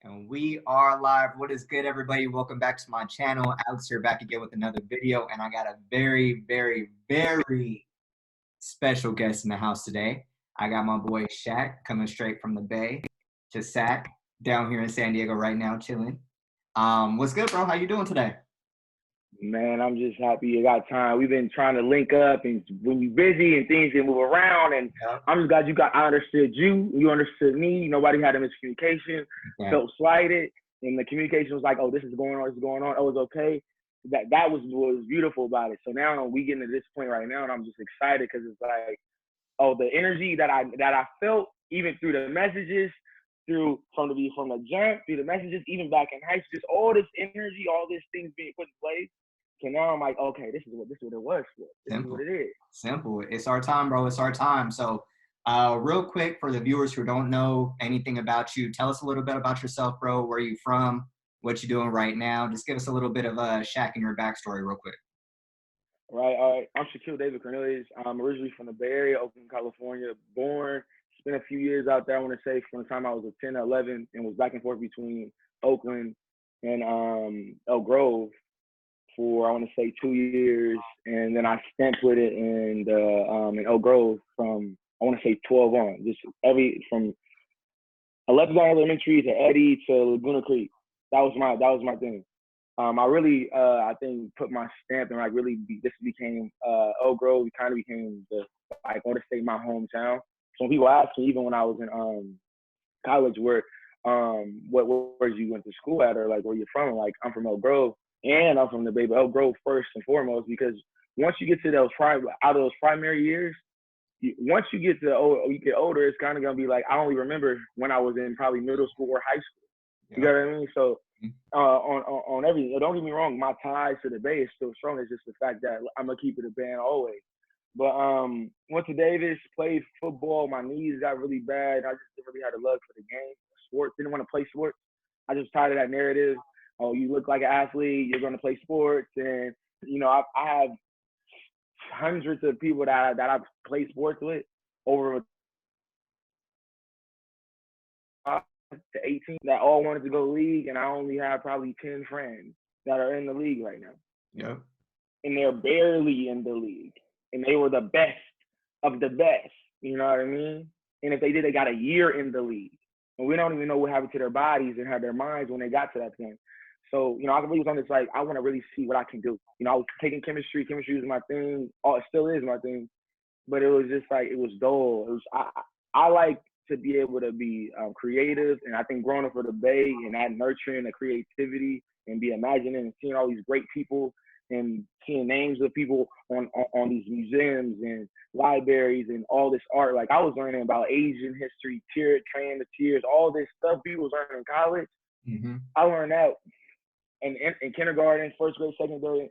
And we are live. What is good, everybody? Welcome back to my channel. Alex here, back again with another video. And I got a very, very, very special guest in the house today. I got my boy Shaq coming straight from the Bay to Sac down here in San Diego right now, chilling. What's good, bro? How you doing today? Man, I'm just happy you got time. We've been trying to link up, and when you're busy and things can move around, and Yeah. I'm just glad I understood you understood me. Nobody had a miscommunication, felt slighted, and the communication was like, oh, this is going on, oh, it's okay. That was what was beautiful about it. So now we getting to this point right now, and I'm just excited because it's like, oh, the energy that I felt even through the messages, from the jump, through the messages, even back in high school, just all this energy, all these things being put in place. So now I'm like, okay, this is what it was for. This is what it is. Simple. It's our time, bro. It's our time. So real quick, for the viewers who don't know anything about you, tell us a little bit about yourself, bro. Where are you from? What you doing right now? Just give us a little bit of Shaq and your backstory real quick. All right. I'm Shaquille Cornelious. I'm originally from the Bay Area, Oakland, California. Born, spent a few years out there, I want to say, from the time I was 10 to 11, and was back and forth between Oakland and Elk Grove for, I want to say, 2 years, and then I spent with it in Elk Grove from, I want to say, 12 on, just from Alexis Elementary to Eddie to Laguna Creek. That was my thing. I really, I think, put my stamp and this became Elk Grove. It kind of became I want to say, my hometown. So when people ask me, even when I was in college, where you went to school at, or like where you're from, like I'm from Elk Grove. And I'm from the Bay, but Elk Grove first and foremost, because once you get to out of those primary years, once you get older, it's kind of gonna be like, I only remember when I was in probably middle school or high school. You know what I mean? So on everything, don't get me wrong, my ties to the Bay is still strong. It's just the fact that I'm gonna keep it a band always. But went to Davis, played football. My knees got really bad. I just didn't really have the love for the game. Sports, didn't want to play sports. I just tired of that narrative. Oh, you look like an athlete, you're going to play sports. And, I have hundreds of people that I've played sports with over to 18 that all wanted to go league. And I only have probably 10 friends that are in the league right now. Yep. And they're barely in the league. And they were the best of the best. You know what I mean? And if they did, they got a year in the league. And we don't even know what happened to their bodies and their minds when they got to that point. So, I really was on this, like, I want to really see what I can do. I was taking chemistry. Chemistry was my thing. Oh, it still is my thing. But it was just like, it was dull. I like to be able to be creative. And I think growing up for the Bay and that nurturing the creativity and be imagining and seeing all these great people and seeing names of people on these museums and libraries and all this art. Like, I was learning about Asian history, Train the Tears, all this stuff people was learning in college. Mm-hmm. I learned that. And in kindergarten, first grade, second grade,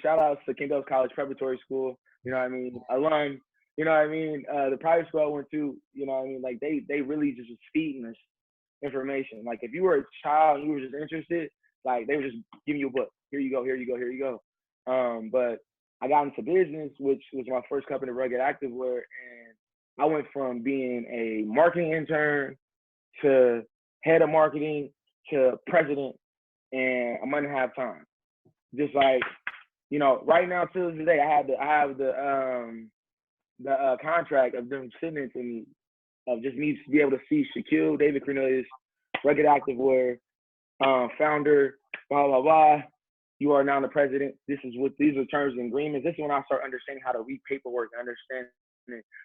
shout outs to King Douglas College Preparatory School, alum, the private school I went to, like they really just was feeding us information. Like, if you were a child and you were just interested, like they were just giving you a book. Here you go. But I got into business, which was my first company, Rugged Activewear, and I went from being a marketing intern to head of marketing to president in a month and a half time. Just like, right now to this day, I have the contract of them sitting into me, of just me to be able to see Shaquille, Cornelious, Rugged Activewear, founder, blah blah blah. You are now the president. These are terms and agreements. This is when I start understanding how to read paperwork and understand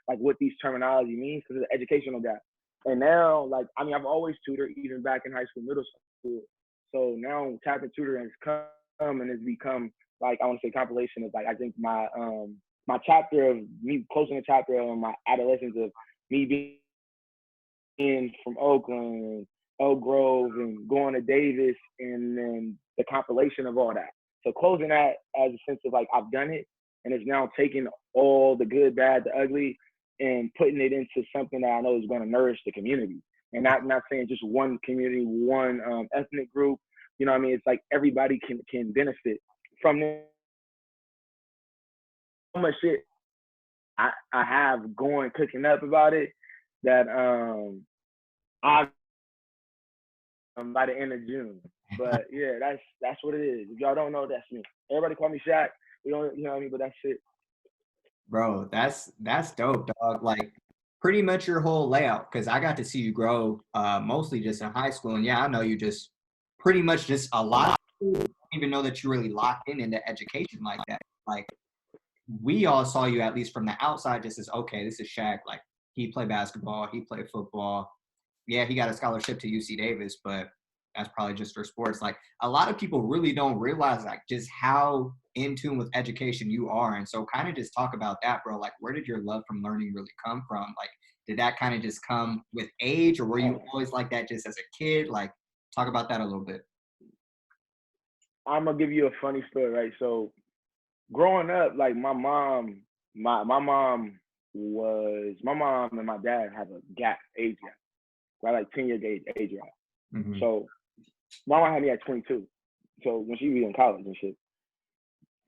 like what these terminology means, because it's an educational gap. And now, like, I've always tutored, even back in high school, middle school. So now Tap and Tutoring has come and has become, like, I want to say compilation of, like, I think my chapter of me, closing the chapter of my adolescence of me being from Oakland, Elk Grove, and going to Davis, and then the compilation of all that. So closing that as a sense of, like, I've done it, and it's now taking all the good, bad, the ugly, and putting it into something that I know is going to nourish the community. And not saying just one community, one ethnic group. It's like everybody can benefit from this. So much shit I have cooking up about it that I by the end of June. But yeah, that's what it is. If y'all don't know, that's me. Everybody call me Shaq. We don't, you know what I mean? But that's it. Bro, that's dope, dog. Like pretty much your whole layout, because I got to see you grow mostly just in high school. And yeah, I know you just pretty much just a lot. I didn't even know that you really locked in into education like that. Like we all saw you at least from the outside just as okay, this is Shaq. Like he played basketball, he played football. Yeah, he got a scholarship to UC Davis, but that's probably just for sports. Like a lot of people really don't realize like just how in tune with education you are. And so kind of just talk about that, bro. Like where did your love from learning really come from? Like did that kind of just come with age or were you always like that just as a kid? Like talk about that a little bit. I'm gonna give you a funny story, right? So growing up, like my mom and my dad have a age gap, right? Like 10-year age gap. Mm-hmm. So my mom had me at 22. So when she was in college and shit.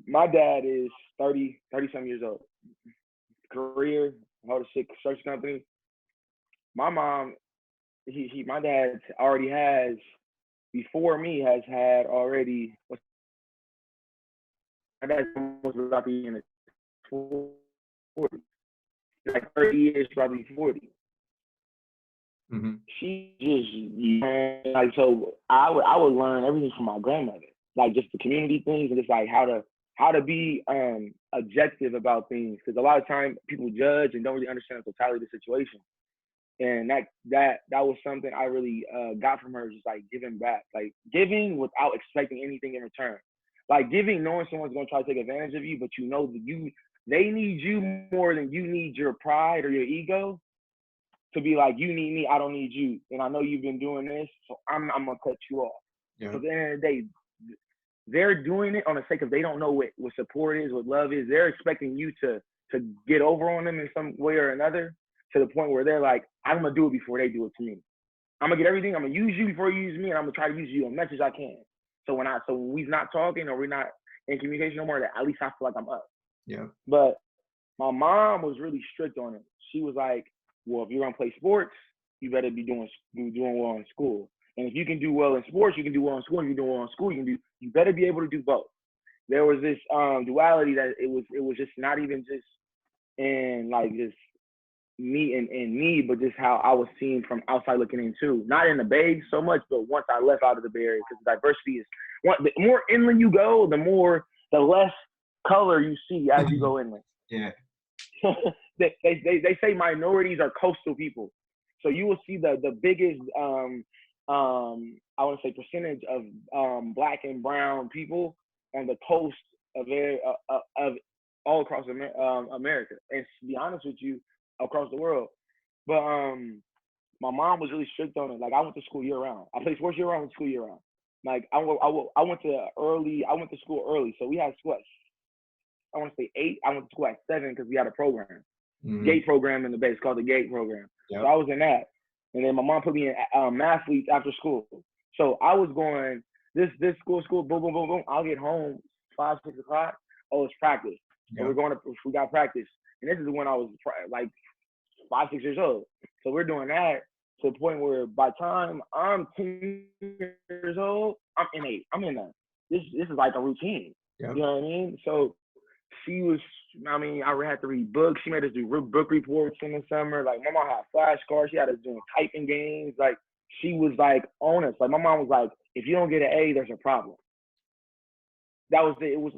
My dad is 30 some years old. Career, hold a shit construction company. My mom, my dad already has, before me, has had already, my dad's almost about to be in his 40s. Like 30 years, probably 40. Mm-hmm. She just, like, so I would learn everything from my grandmother, like just the community things and just like how to be objective about things, because a lot of times people judge and don't really understand the totality of the situation. And that was something I really got from her, just like giving back, like giving without expecting anything in return, like giving knowing someone's gonna try to take advantage of you, but you know that they need you more than you need your pride or your ego to be like, you need me, I don't need you, and I know you've been doing this, so I'm gonna cut you off. Because at the end of the day, they're doing it on the sake of they don't know what support is, what love is. They're expecting you to get over on them in some way or another, to the point where they're like, I'm gonna do it before they do it to me. I'm gonna get everything. I'm gonna use you before you use me, and I'm gonna try to use you as much as I can. So when we're not talking or we're not in communication no more, that at least I feel like I'm up. Yeah. But my mom was really strict on it. She was like, well, if you're gonna play sports, you better be doing well in school. And if you can do well in sports, you can do well in school. If you do well in school, you better be able to do both. There was this duality that it was just not even just in like just me and me, but just how I was seen from outside looking in too. Not in the Bay so much, but once I left out of the Bay Area, because diversity is the more inland you go, the less color you see as you go inland. Yeah. They say minorities are coastal people, so you will see the biggest I want to say percentage of black and brown people on the coast of all across America, and to be honest with you, across the world. But my mom was really strict on it. Like I went to school year round. I played sports year round, went to school year round. Like I went to school early, so we had school at, I want to say 8. I went to school at 7 because we had a program. Mm-hmm. GATE program in the base called the GATE program. Yep. So I was in that. And then my mom put me in mathletes after school. So I was going this school, boom, boom, boom, boom. I'll get home 5, 6 o'clock. Oh, it's practice. Yep. So we got practice. And this is when I was like 5, 6 years old. So we're doing that to the point where by the time I'm 10 years old, I'm in that. This is like a routine. Yep. You know what I mean? So she was, I had to read books. She made us do book reports in the summer. Like, my mom had flashcards. She had us doing typing games. Like, she was, like, on us. Like, my mom was like, if you don't get an A, there's a problem. That was it. It was.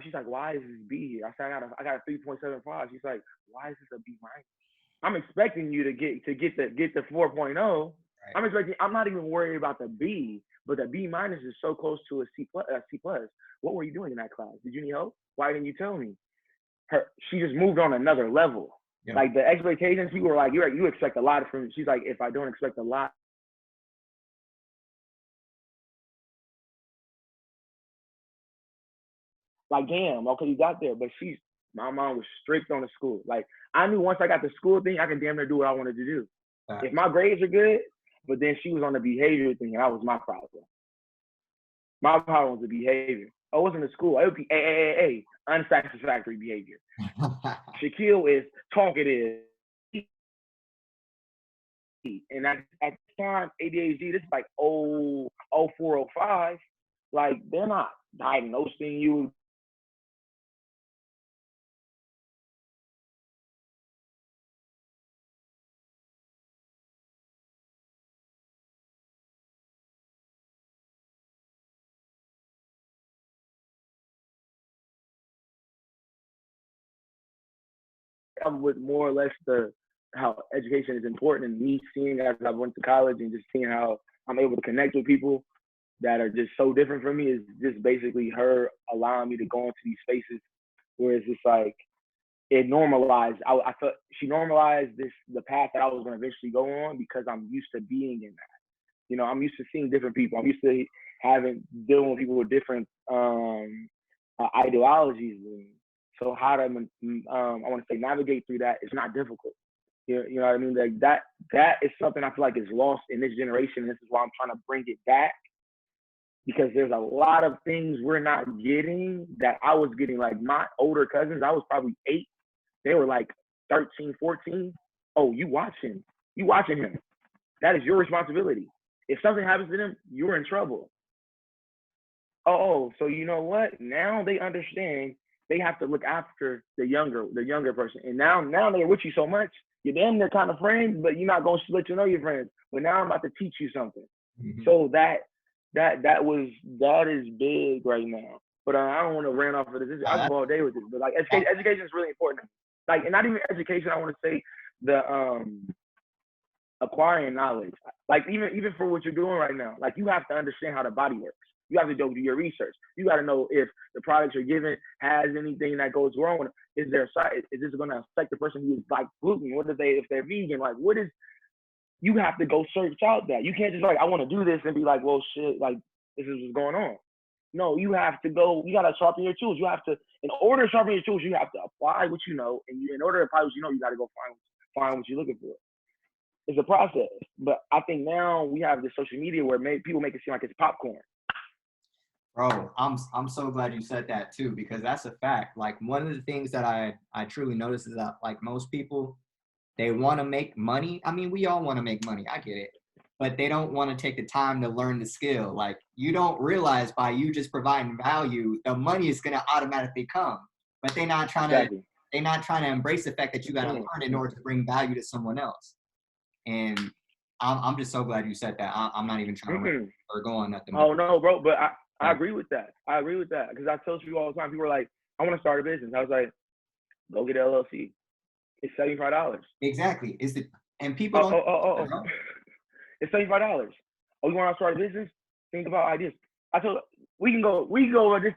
She's like, why is this B here? I said, I got a 3.75. She's like, why is this a B minus? I'm expecting you to get the 4.0. Right. I'm not even worried about the B. But the B minus is so close to a C plus. What were you doing in that class? Did you need help? Why didn't you tell me? She just moved on another level. Yep. Like the expectations, people were like, you expect a lot from me. She's like, if I don't expect a lot. Like, damn, okay, you got there. But my mom was strict on the school. Like, I knew once I got the school thing, I could damn near do what I wanted to do. If my grades are good, but then she was on the behavior thing, and that was my problem. My problem was the behavior. Oh, it wasn't the school. It would be A, unsatisfactory behavior. Shaquille is talkative. And at the time, ADHD, this is like 04, 05. Like, they're not diagnosing you. With more or less how education is important, and me seeing as I went to college and just seeing how I'm able to connect with people that are just so different from me is just basically her allowing me to go into these spaces where it's just like it normalized. I felt she normalized the path that I was going to eventually go on because I'm used to being in that. You know, I'm used to seeing different people. I'm used to dealing with people with different ideologies. And so how to I want to say navigate through that is not difficult. You know what I mean? Like that is something I feel like is lost in this generation. This is why I'm trying to bring it back, because there's a lot of things we're not getting that I was getting. Like my older cousins, I was probably 8. They were like 13, 14. Oh, you watching him. That is your responsibility. If something happens to them, you're in trouble. Oh, so you know what? Now they understand they have to look after the younger person. And now they're with you so much, you're damn near kind of friends, but you're not gonna let you know you're friends. But now I'm about to teach you something. Mm-hmm. So that is big right now. But I don't want to rant off of this. I go all day with this. But like education is really important. Like, and not even education. I want to say the acquiring knowledge. Like even for what you're doing right now, like you have to understand how the body works. You have to go do your research. You got to know if the product you're giving has anything that goes wrong with it. Is this going to affect the person who is like gluten? What if they're vegan? Like you have to go search out that. You can't just like, I want to do this and be like, well, shit, like this is what's going on. No, you have to go, you got to sharpen your tools. You have to, in order to sharpen your tools, you have to apply what you know. And in order to apply what you know, you got to go find what you're looking for. It's a process. But I think now we have this social media where people make it seem like it's popcorn. Bro, I'm so glad you said that too, because that's a fact. Like one of the things that I truly notice is that like most people, they want to make money. I mean, we all want to make money. I get it. But they don't want to take the time to learn the skill. Like you don't realize by you just providing value, the money is going to automatically come. But they're not trying to embrace the fact that you got to learn in order to bring value to someone else. And I'm just so glad you said that. I'm not even trying to or go on nothing. Oh no, bro. But I agree with that. Because I tell people all the time. People are like, I want to start a business. I was like, go get an LLC. It's $75. Exactly. And people don't. It's $75. Oh, you want to start a business? Think about ideas. I told we can go over this.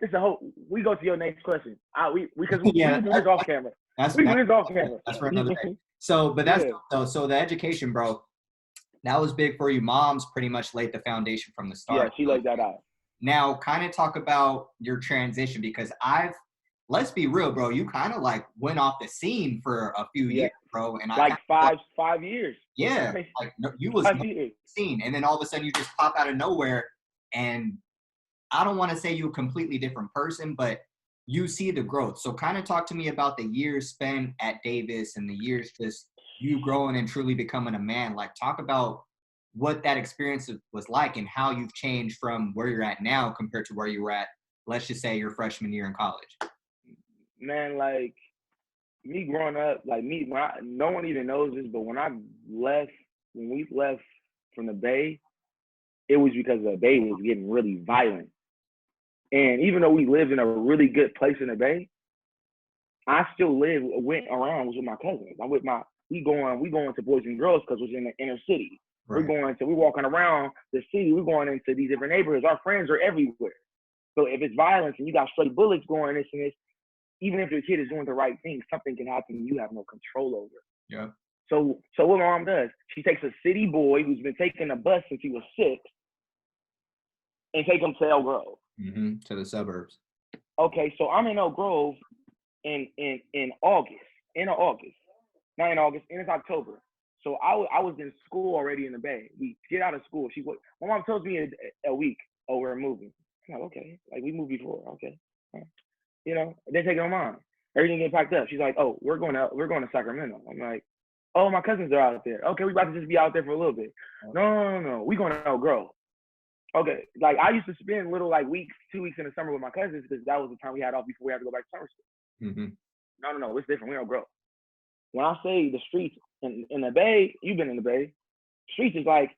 We go to your next question. We can do this off camera. That's for another day. So the education, bro, that was big for you. Mom's pretty much laid the foundation from the start. Yeah, she laid that out. Now, kind of talk about your transition, because let's be real, bro. You kind of like went off the scene for a few years, bro. And like 5 years. Yeah, like you was on the scene, and then all of a sudden you just pop out of nowhere. And I don't want to say you're a completely different person, but you see the growth. So kind of talk to me about the years spent at Davis and the years just you growing and truly becoming a man. Like talk about what that experience was like and how you've changed from where you're at now compared to where you were at, let's just say your freshman year in college. Man, like me growing up, like no one even knows this, but when we left from the Bay, it was because the Bay was getting really violent. And even though we lived in a really good place in the Bay, I still went around with my cousins. We going to Boys and Girls because it was in the inner city. Right. We're walking around the city. We're going into these different neighborhoods. Our friends are everywhere. So if it's violence and you got straight bullets going, this and this, even if your kid is doing the right thing, something can happen you have no control over. Yeah. So what my mom does, she takes a city boy who's been taking a bus since he was 6 and take him to Elk Grove. Mm-hmm. To the suburbs. Okay, so I'm in Elk Grove in August. Not in August, and it's October. So I was in school already in the Bay. We get out of school. My mom tells me a week, oh, we're moving. I'm like, okay, like we moved before, okay. You know, they're taking them on. Everything getting packed up. She's like, oh, we're going to Sacramento. I'm like, Oh, my cousins are out there. Okay, we about to just be out there for a little bit. No. We going to Elk Grove. Okay, like I used to spend little like weeks, 2 weeks in the summer with my cousins because that was the time we had off before we had to go back to summer school. No, it's different. We don't grow. When I say the streets in the Bay, you've been in the Bay. Streets is like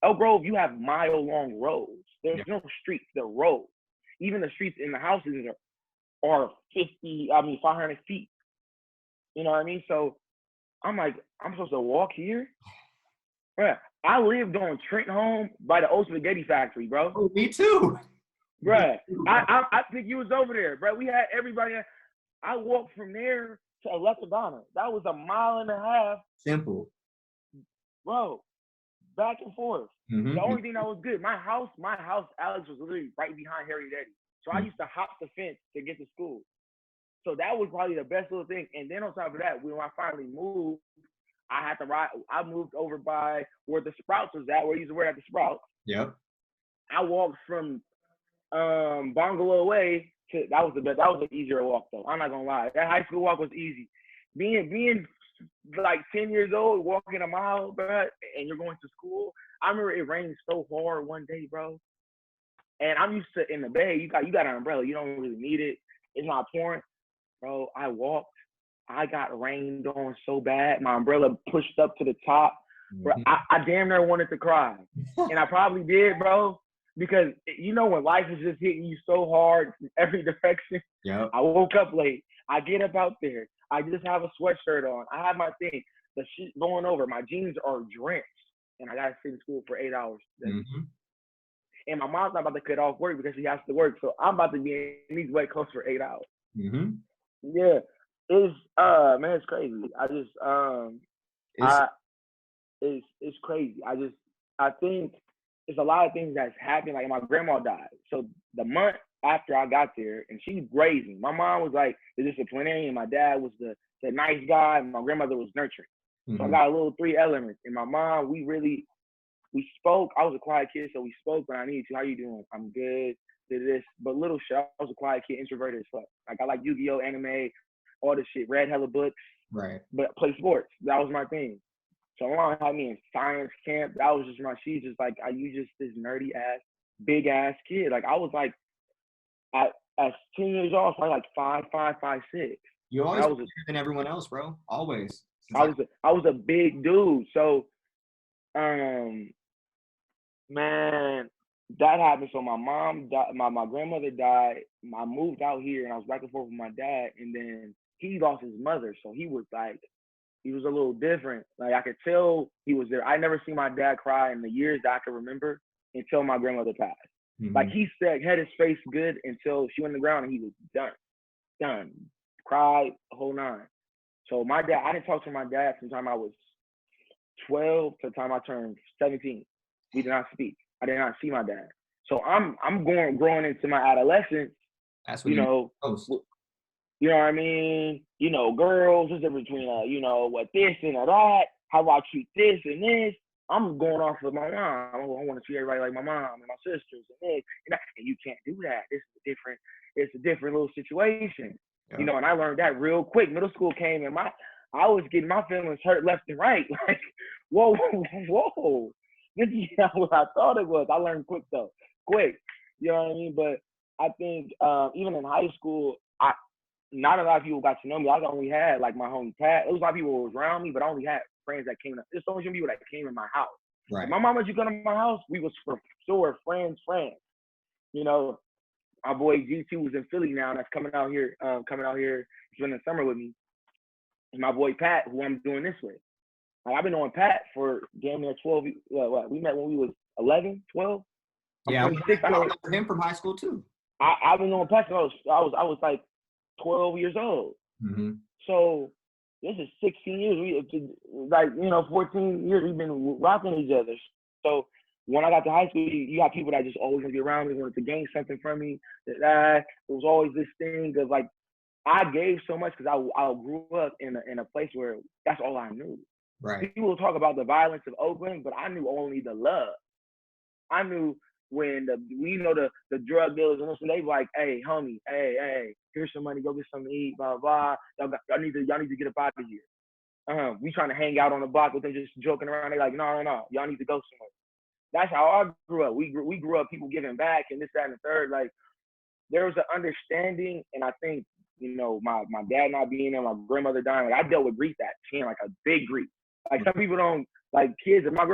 Elk Grove. You have mile-long roads. There's no streets. They're roads. Even the streets in the houses are 500 feet. You know what I mean? So I'm like, I'm supposed to walk here? Bruh, I lived on Trent Home by the old spaghetti factory, bro. Oh, me too. Bruh, I think you was over there, bro. We had everybody. I walked from there to Electrodonna. That was a mile and a half. Simple. Bro, back and forth. The only thing that was good, my house, Alex, was literally right behind Harry Daddy. So I used to hop the fence to get to school. So that was probably the best little thing. And then on top of that, when I finally moved, I had to ride. I moved over by where the Sprouts was at, where I used to work at the Sprouts. Yep. I walked from Bungalow Way to that was an easier walk though. I'm not gonna lie. That high school walk was easy. Being like 10 years old, walking a mile, bro, and you're going to school. I remember it rained so hard one day, bro. And I'm used to in the Bay, you got an umbrella. You don't really need it. It's not pouring. Bro, I walked. I got rained on so bad. My umbrella pushed up to the top. Bro, I damn near wanted to cry. And I probably did, bro. Because you know when life is just hitting you so hard from every direction. Yep. I woke up late. I get up out there. I just have a sweatshirt on. I have my thing. The shit going over. My jeans are drenched. And I got to sit in school for 8 hours. And my mom's not about to cut off work because she has to work. So I'm about to be in these wet clothes for 8 hours. Yeah. It's man, it's crazy. It's crazy. I think it's a lot of things that's happened. Like my grandma died. So the month after I got there, and she's grazing. My mom was like the disciplinarian. My dad was the nice guy, and my grandmother was nurturing. So I got a little 3 elements. And my mom, we spoke. I was a quiet kid, so we spoke when I needed to. How you doing? I'm good. Did this, but little shit. I was a quiet kid, introverted as fuck. Like I like Yu-Gi-Oh, anime, all this shit. Read hella books. Right. But play sports. That was my thing. So my mom had me in science camp. That was just she's just like, are you just this nerdy ass, big ass kid? Like I was like, at 10 years old, I was like 5'6". You always bigger than everyone else, bro. Always. I was a big dude. So, man, that happened. So my mom died, my grandmother died. I moved out here and I was back and forth with my dad. And then he lost his mother. So he was a little different. Like I could tell he was there. I never seen my dad cry in the years that I could remember until my grandmother passed. Like he said, had his face good until she went on the ground and he was done. Cried, the whole nine. So my dad, I didn't talk to my dad from the time I was 12 to the time I turned 17. We did not speak. I did not see my dad. So I'm growing into my adolescence. That's what you know what I mean? You know, girls, what's the difference between what this and that? How do I treat this and this? I'm going off with my mom. I want to treat everybody like my mom and my sisters and this and that. And you can't do that. It's a different little situation. Yeah. You know, and I learned that real quick. Middle school came and I was getting my feelings hurt left and right. Like, whoa. This is not what I thought it was. I learned quick though. Quick. You know what I mean? But I think even in high school, not a lot of people got to know me. I only had like my homie Pat. It was a lot of people who was around me, but I only had friends that came. There's so many people that came in my house. Right. If my mom let you come to my house, we was friends. You know, my boy G2 was in Philly now. That's coming out here. Spending the summer with me. And my boy Pat, who I'm doing this with. Like, I've been knowing Pat for damn near 12. We met when we was 11, 12. Yeah, I know him from high school too. I've been knowing Pat since I was like 12 years old. So this is 16 years. 14 years we've been rocking each other. So when I got to high school, you got people that just always want to be around me, wanted to gain something from me. It was always this thing of like, I gave so much because I grew up in a place where that's all I knew. Right. People talk about the violence of Oakland, but I knew only the love. I knew when the drug dealers and this, and they were like, hey, homie, hey, here's some money, go get something to eat, blah, blah, blah. Y'all need to get up out of here. We trying to hang out on the block with them, just joking around. They like, no, y'all need to go somewhere. That's how I grew up. We grew up people giving back and this, that, and the third. Like there was an understanding, and I think my dad not being there, my grandmother dying. Like I dealt with grief that 10, like a big grief. Like some people don't like kids. If my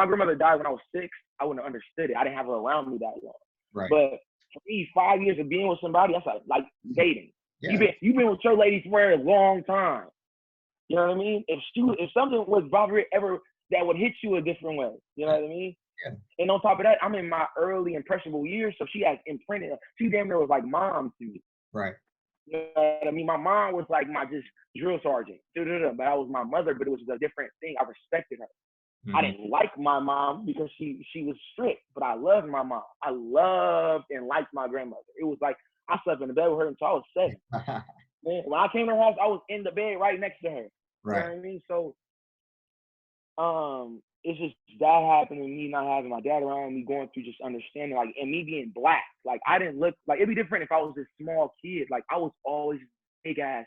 grandmother died when I was 6, I wouldn't have understood it. I didn't have her around me that long. Right. But for me, 5 years of being with somebody, that's like dating. Yeah. You've been with your lady for a long time. You know what I mean? If something was bothering ever that would hit you a different way, you know what I mean? Yeah. And on top of that, I'm in my early impressionable years, so she has imprinted. She damn near was like mom to me. Right. You know what I mean? My mom was like my just drill sergeant, but I was my mother, but it was a different thing. I respected her. Mm-hmm. I didn't like my mom because she was strict, but I loved my mom. I loved and liked my grandmother. It was like I slept in the bed with her until I was 7. Man, when I came to her house, I was in the bed right next to her. Right. You know what I mean? So, it's just that happened with me not having my dad around, me going through just understanding, like, and me being black. Like, I didn't look like it'd be different if I was this small kid. Like, I was always a big ass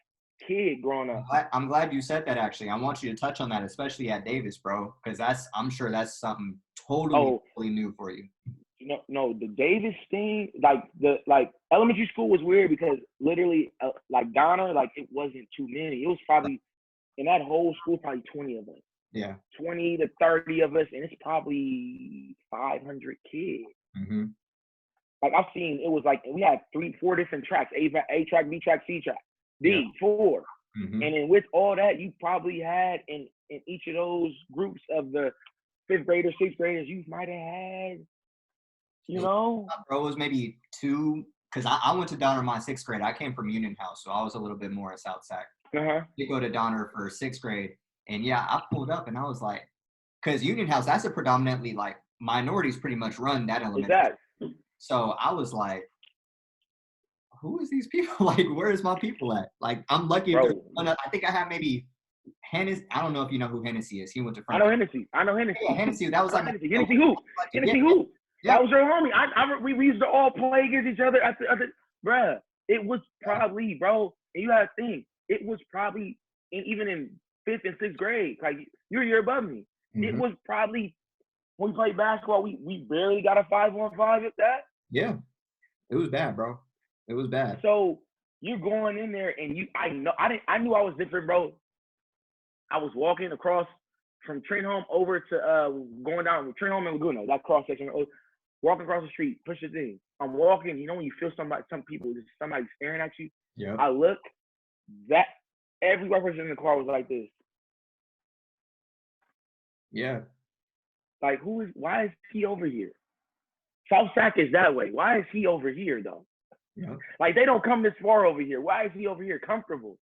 kid growing up. I'm glad you said that. Actually, I want you to touch on that, especially at Davis, bro, because I'm sure that's something totally new for you. No, the Davis thing, like elementary school was weird because literally, like Donna, like it wasn't too many. It was probably in that whole school, probably 20 of us. Yeah. 20 to 30 of us, and it's probably 500 kids. Mm-hmm. Like I've seen, it was like we had 3-4 different tracks: A track, B track, C track, D, 4. Mm-hmm. And then with all that, you probably had in each of those groups of the 5th graders, 6th graders, you might have had, bro, it was maybe 2, because I went to Donner my 6th grade. I came from Union House, so I was a little bit more at South Sac. You go to Donner for 6th grade, and yeah, I pulled up and I was like, because Union House, that's a predominantly like minorities pretty much run that elementary. Exactly. So I was like, who is these people? Like, where is my people at? Like, I'm lucky. I think I have maybe Hennessy. I don't know if you know who Hennessy is. He went to I know Hennessy. Yeah, Hennessy. That was like Hennessy who? Hennessy who? That was your homie. We used to all play against each other at the other. Bruh, it was probably, bro. And you gotta think, it was probably even in 5th and 6th grade. Like you're a year above me. Mm-hmm. It was probably when we played basketball. We barely got a 5-on-5 at that. Yeah, it was bad, bro. It was bad. So you're going in there, and I knew I was different, bro. I was walking across from Trenholm over to going down Trenholm and Laguna, that cross section. Walking across the street, push the thing. I'm walking, when you feel some people, just somebody staring at you. Yeah. I look, that every white person in the car was like this. Yeah. Like why is he over here? South Sac is that way. Why is he over here though? Yeah. Like they don't come this far over here. Why is he over here comfortable?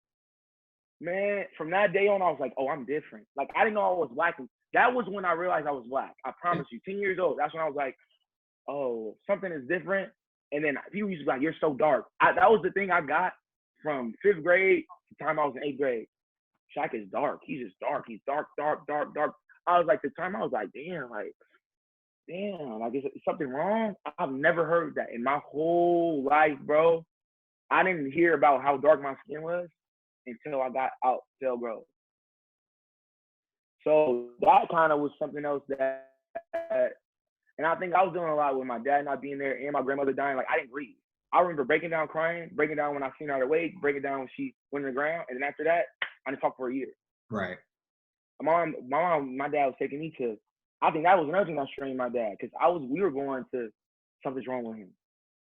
Man, from that day on, I was like, oh, I'm different. Like I didn't know I was black. That was when I realized I was black. I promise you, 10 years old. That's when I was like, oh, something is different. And then people used to be like, you're so dark. That was the thing I got from 5th grade to the time I was in 8th grade. Shaq is dark. He's just dark. He's dark, dark, dark, dark. I was like, the time I was like, damn, is something wrong? I've never heard that in my whole life, bro. I didn't hear about how dark my skin was until I got out Del Grove. So that kind of was something else that, and I think I was doing a lot with my dad not being there and my grandmother dying. Like I didn't breathe. I remember breaking down crying, breaking down when I seen her at her wake, breaking down when she went in the ground, and then after that, I didn't talk for a year. Right. My dad was taking me to. I think that was another thing that strained my dad because we were going to something's wrong with him.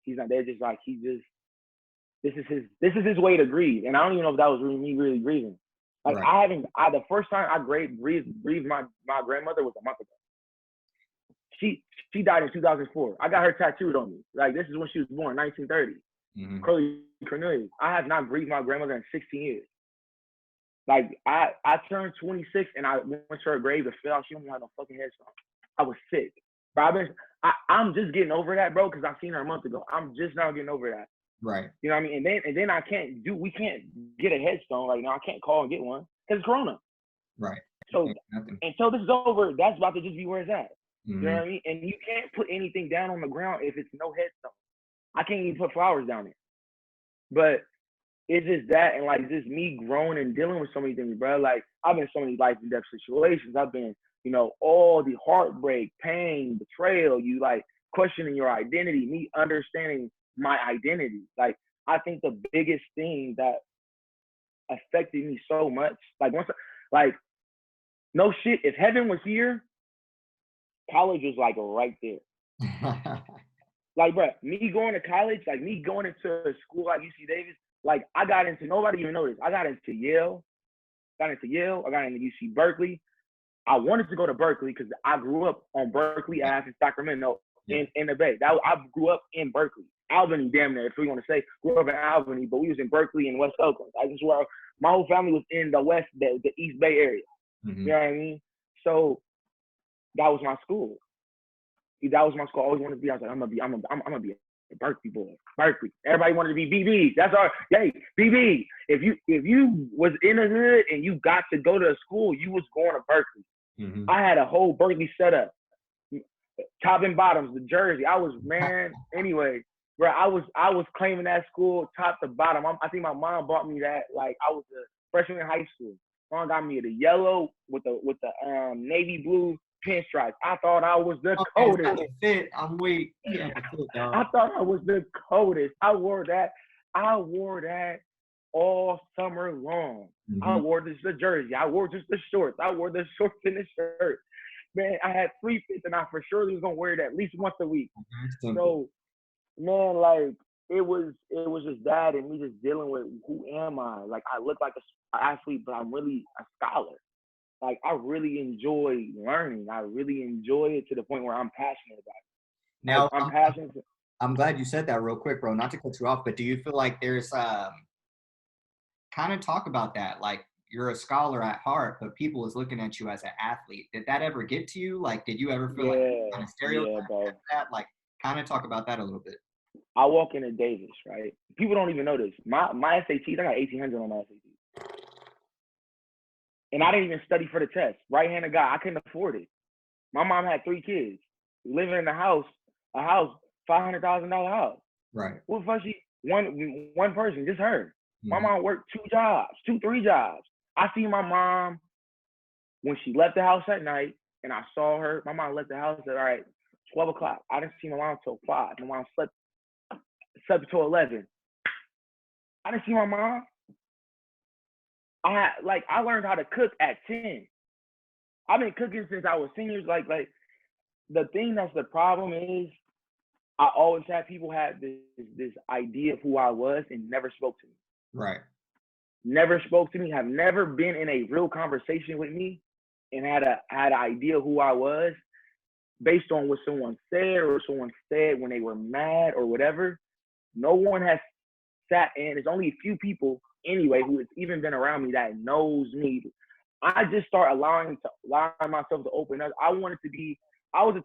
He's not. They're just like this is his way to grieve, and I don't even know if that was me really grieving. Like right. The first time I breathed my grandmother was a month ago. She died in 2004. I got her tattooed on me. Like this is when she was born, 1930. Mm-hmm. Cornelious. I have not breathed my grandmother in 16 years. Like I turned 26 and I went to her grave to fill out. She don't have no fucking headstone. I was sick. But I'm just getting over that, bro, because I seen her a month ago. I'm just now getting over that. Right. You know what I mean? And then we can't get a headstone right now. I can't call and get one because it's Corona. Right. So until this is over, that's about to just be where it's at. Mm-hmm. You know what I mean? And you can't put anything down on the ground if it's no headstone. I can't even put flowers down there. But it's just that, and like just me growing and dealing with so many things, bro. Like I've been in so many life and death situations. I've been, all the heartbreak, pain, betrayal. You like questioning your identity. Me understanding my identity. Like I think the biggest thing that affected me so much, like like no shit. If heaven was here, college was like right there. Like, bro, me going to college, like me going into a school like UC Davis, like I got into, nobody even noticed. I got into Yale, I got into UC Berkeley. I wanted to go to Berkeley because I grew up on Berkeley Ave in Sacramento in the Bay. I grew up in Berkeley. Albany, damn near, if we want to say, grew up in Albany, but we was in Berkeley and West Oakland. I just where my whole family was in the East Bay area. Mm-hmm. You know what I mean? So that was my school. That was my school. I always wanted to be. I was like, I'm gonna be a Berkeley boy. Berkeley. Everybody wanted to be BB. That's our BB. If you was in the hood and you got to go to a school, you was going to Berkeley. Mm-hmm. I had a whole Berkeley setup, top and bottoms, the jersey. I was anyway, bro. I was claiming that school top to bottom. I think my mom bought me that. Like I was a freshman in high school. Mom got me the yellow with the navy blue pinstripes. I thought I was the coldest. I'm weak. Yeah, I thought I was the coldest. I wore that all summer long. Mm-hmm. I wore the jersey. I wore just the shorts. I wore the shorts and the shirt. Man, I had 3 fits, and I for sure was gonna wear it at least once a week. Mm-hmm. So, man, like it was just that, and me just dealing with who am I? Like I look like an athlete, but I'm really a scholar. Like I really enjoy learning. I really enjoy it to the point where I'm passionate about it. Now, like, I'm passionate. I'm glad you said that real quick, bro. Not to cut you off, but do you feel like there's kind of talk about that? Like you're a scholar at heart, but people is looking at you as an athlete. Did that ever get to you? Like, did you ever feel like kind of stereotyped that? Like, kind of talk about that a little bit. I walk into Davis, right? People don't even know this. My SATs, I got 1,800 on my SATs. And I didn't even study for the test. Right-handed guy, I couldn't afford it. My mom had 3 kids, living in a house, $500,000 house. Right. What fuck she? One person, just her. Mm-hmm. My mom worked 3 jobs. I see my mom when she left the house at night, and I saw her. My mom left the house at 12 o'clock. I didn't see my mom until 5. My mom slept until 11. I didn't see my mom. I learned how to cook at 10. I've been cooking since I was seniors. Like the thing that's the problem is I always had people have this idea of who I was and never spoke to me. Right. Never spoke to me, have never been in a real conversation with me and had an idea of who I was based on what someone said when they were mad or whatever. No one has sat in. There's only a few people anyway who has even been around me that knows me. I just start allowing myself to open up. I was the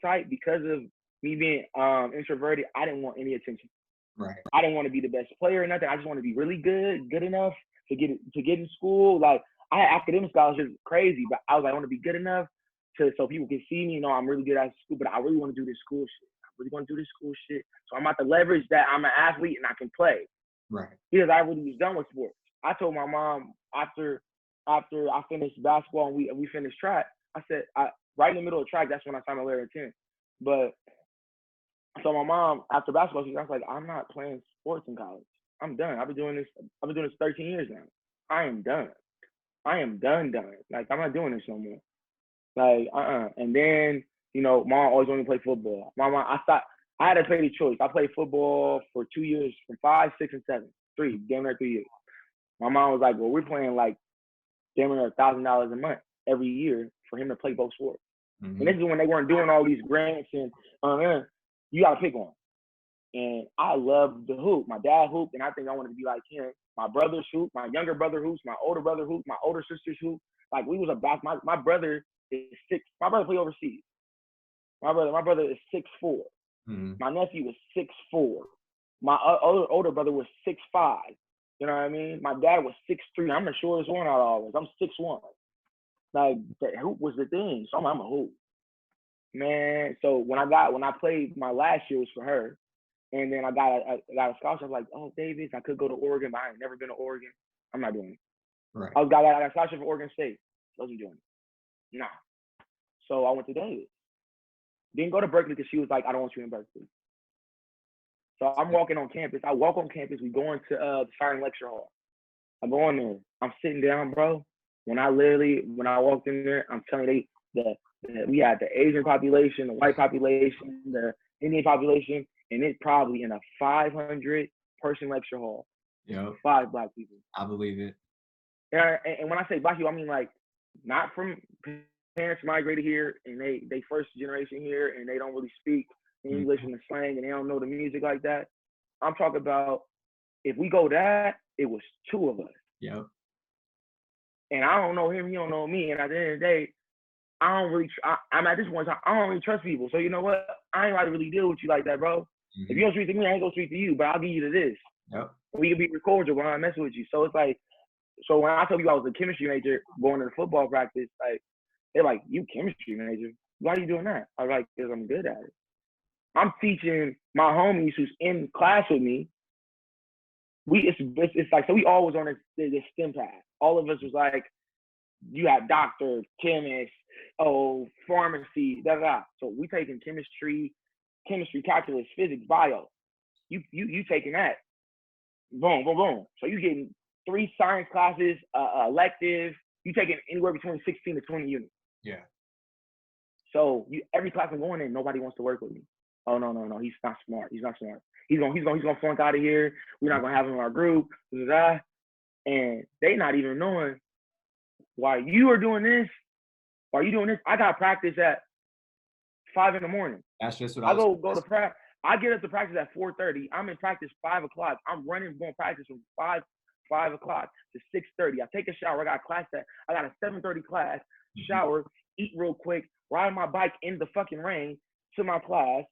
type, because of me being introverted, I didn't want any attention. Right. I didn't want to be the best player or nothing. I just want to be really good enough to get in school. Like I had academic scholarships, crazy, but I was like, I want to be good enough so people can see me. I'm really good at school, but I really want to do this school shit. So I'm about to leverage that I'm an athlete and I can play. Right. Because I really was done with sports. I told my mom after I finished basketball and we finished track, I said, right in the middle of track, that's when I signed my letter of intent. But so my mom, after basketball season, I was like, I'm not playing sports in college. I'm done. I've been doing this 13 years now. I am done. Like, I'm not doing this no more. Like, And then, mom always wanted me to play football. Mom, I had to play the choice. I played football for 2 years, from 5, 6, and 7. 3, damn near 3 years. My mom was like, well, we're playing like damn near $1,000 a month every year for him to play both sports. Mm-hmm. And this is when they weren't doing all these grants and you got to pick one. And I loved the hoop. My dad hooped, and I think I wanted to be like him. My brothers hoop, my younger brother hoops, my older brother hoop, my older sisters hoop. Like we was about my brother is 6. My brother played overseas. My brother is 6'4". Mm-hmm. My nephew was 6'4". My older brother was 6'5". You know what I mean? My dad was 6'3". I'm the shortest one out of all of us. I'm 6'1". Like the hoop was the thing. So I'm a hoop. Man, so when I played, my last year was for her. And then I got a scholarship. Like, oh, Davis, I could go to Oregon, but I ain't never been to Oregon. I'm not doing it. Right. I got a scholarship for Oregon State. Wasn't doing it. Nah. So I went to Davis. Didn't go to Berkeley because she was like, I don't want you in Berkeley. So I'm walking on campus. I walk on campus. We go into the Fire Lecture Hall. I go in there. I'm sitting down, bro. When I walked in there, I'm telling you, we had the Asian population, the white population, the Indian population, and it's probably in a 500-person lecture hall. Yeah. 5 Black people. I believe it. And when I say Black people, I mean like not from parents migrated here and they first generation here and they don't really speak English and the slang and they don't know the music like that. I'm talking about if we go that, it was 2 of us. Yep. And I don't know him, he don't know me. And at the end of the day, I'm at this point, I don't really trust people. So you know what? I ain't about to really deal with you like that, bro. Mm-hmm. If you don't speak to me, I ain't gonna speak to you, but I'll give you to this. Yep. We can be cordial when I mess with you. So it's like, so when I told you I was a chemistry major going to the football practice, like, they're like, you chemistry major? Why are you doing that? I was like, because I'm good at it. I'm teaching my homies who's in class with me. It's like, so we all was on this STEM path. All of us was like, you had doctor, chemist, pharmacy, da da. So we taking chemistry, calculus, physics, bio. You taking that. Boom, boom, boom. So you getting 3 science classes, elective. You taking anywhere between 16 to 20 units. Yeah. So every class I'm going in, nobody wants to work with me. Oh no, he's not smart. He's not smart. He's gonna flunk out of here. We're not gonna have him in our group. Da, da, da. And they not even knowing why you are doing this. Why you doing this? I got practice at 5 in. That's just what I go to practice. I get up to practice at 4:30. I'm in practice 5 o'clock. I'm running going practice from 5 o'clock to 6:30. I take a shower. I got a 7:30 class. Shower, eat real quick, ride my bike in the fucking rain to my class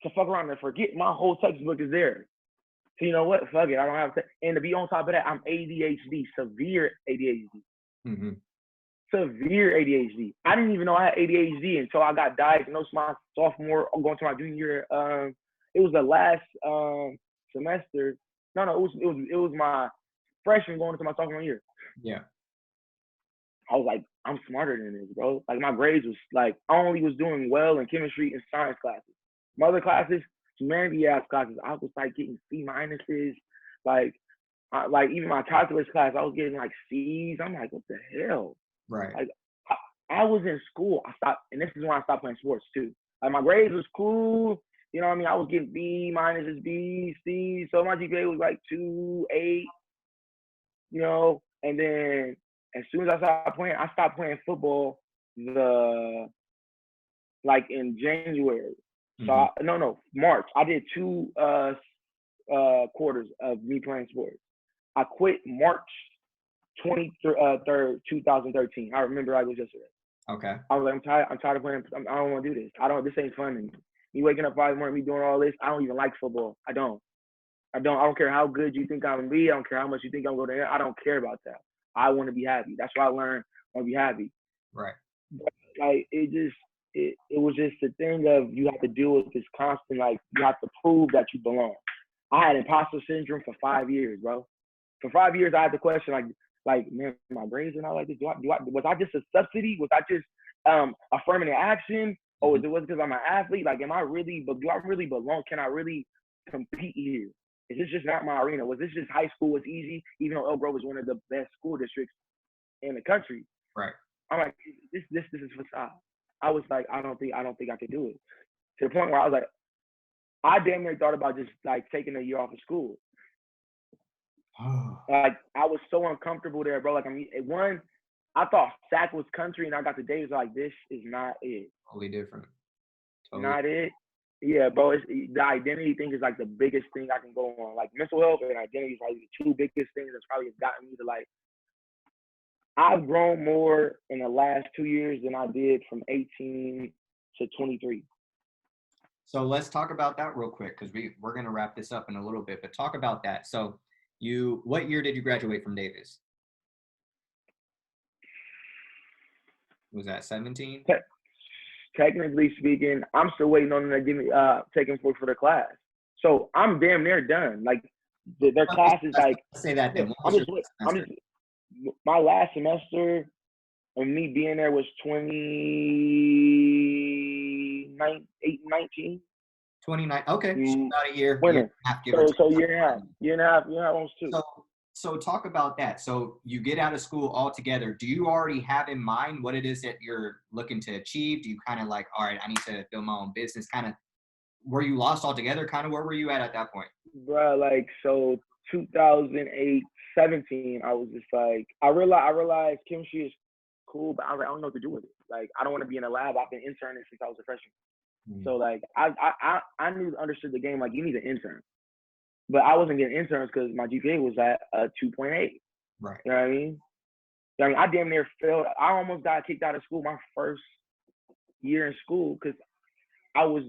to fuck around and forget my whole textbook is there. So you know what? Fuck it. I don't have to. And to be on top of that, I'm ADHD, severe ADHD. Mm-hmm. Severe ADHD. I didn't even know I had ADHD until I got diagnosed my sophomore, going to my junior year. It was the last semester. No, it was my freshman going into my sophomore year. Yeah. I was like, I'm smarter than this, bro. Like my grades was like, I only was doing well in chemistry and science classes. My other classes, humanity ass classes, I was like getting C minuses. Like even my calculus class, I was getting like C's. I'm like, what the hell? Right. Like I was in school. I stopped, and this is when I stopped playing sports too. Like my grades was cool. You know what I mean? I was getting B minuses, B, C. So my GPA was like 2.8. You know, and then as soon as I stopped playing football like in January. Mm-hmm. So March. I did 2 quarters of me playing sports. I quit March 23rd, 2013. I remember like it was yesterday. Okay. I was like, I'm tired of playing. I don't want to do this. This ain't fun to me. Me waking up 5 in the morning, me doing all this. I don't even like football. I don't care how good you think I'm gonna be. I don't care how much you think I'm going to. I don't care about that. I want to be happy. That's why I learned I want to be happy. Right. But, like it was just the thing of you have to deal with this constant, like you have to prove that you belong. I had imposter syndrome for 5 years, bro. For 5 years, I had the question like, man, my grades are not like this. Was I just a subsidy? Was I just affirmative action? Or was it because I'm an athlete? Like, do I really belong? Can I really compete here? Is this just not my arena? Was this just high school was easy, even though Elk Grove was one of the best school districts in the country? Right. I'm like, this is facade. I was like, I don't think I could do it. To the point where I was like, I damn near thought about just like taking a year off of school. Like I was so uncomfortable there, bro. Like I thought Sac was country, and I got to Davis like this is not it. Totally different. Not it. Yeah, bro. The identity thing is like the biggest thing I can go on. Like mental health and identity is like the 2 biggest things that's probably gotten me to like. I've grown more in the last 2 years than I did from 18 to 23. So let's talk about that real quick because we're gonna wrap this up in a little bit. But talk about that. So what year did you graduate from Davis? Was that 17? Technically speaking, I'm still waiting on them to give me taking for the class. So I'm damn near done. Like their class is like, Let's say that then. look, What was your semester? My last semester and me being there was 2019. 29. Okay, so about a year, Winter. year and a half, give or take. So year and a half, almost two. So talk about that. So you get out of school altogether. Do you already have in mind what it is that you're looking to achieve? Do you kind of like, all right, I need to build my own business? Kind of, were you lost altogether? Kind of, where were you at that point? Bruh, like, so 2008, 17, I was just like, I realized chemistry is cool, but I don't know what to do with it. Like, I don't want to be in a lab. I've been interning since I was a freshman. So like, I understood the game. Like, you need an intern, but I wasn't getting interns because my GPA was at 2.8. Right. You know what I mean? I damn near failed. I almost got kicked out of school my first year in school because I was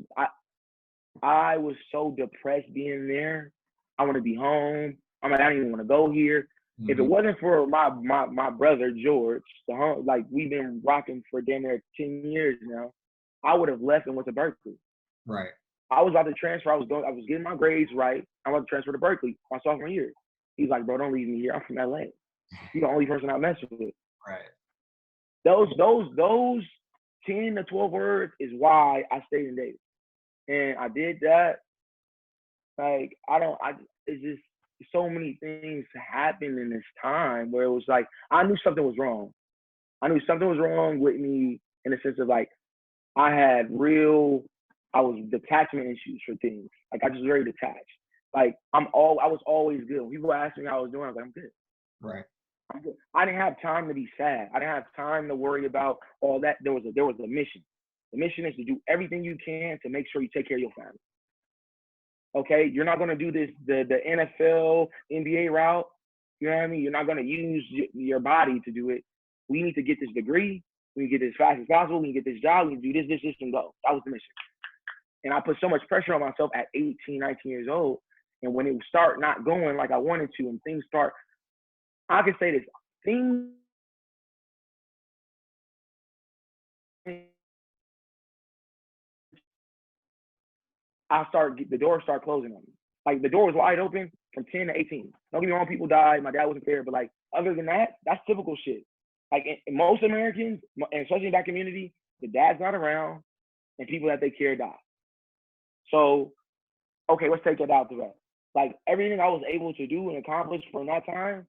so depressed being there. I want to be home. I'm like, I don't even want to go here. Mm-hmm. If it wasn't for my brother George, like we've been rocking for damn near 10 years now, I would have left and went to Berkeley. Right. I was about to transfer. I was getting my grades right. I was to transfer to Berkeley my sophomore year. He's like, bro, don't leave me here. I'm from LA. You're the only person I mess with. Right. Those 10 to 12 words is why I stayed in Davis. And I did that. Like, it's just so many things happened in this time where it was like, I knew something was wrong. I knew something was wrong with me in the sense of like, I was detachment issues for things. Like, I just very detached. Like, I was always good. When people asked me how I was doing, I was like, I'm good. Right. I'm good. I didn't have time to be sad. I didn't have time to worry about all that. There was a mission. The mission is to do everything you can to make sure you take care of your family. Okay? You're not going to do this, the NFL, NBA route. You know what I mean? You're not going to use your body to do it. We need to get this degree. We need to get this as fast as possible. We need to get this job. We need to do this, and go. That was the mission. And I put so much pressure on myself at 18, 19 years old. And when it would start not going like I wanted to and things start, I can say this, things the doors start closing on me. Like, the door was wide open from 10 to 18. Don't get me wrong, people died. My dad wasn't there. But, like, other than that, that's typical shit. Like, in most Americans, and especially in that community, the dad's not around and people that they care die. So, okay, let's take it out the way. Like, everything I was able to do and accomplish from that time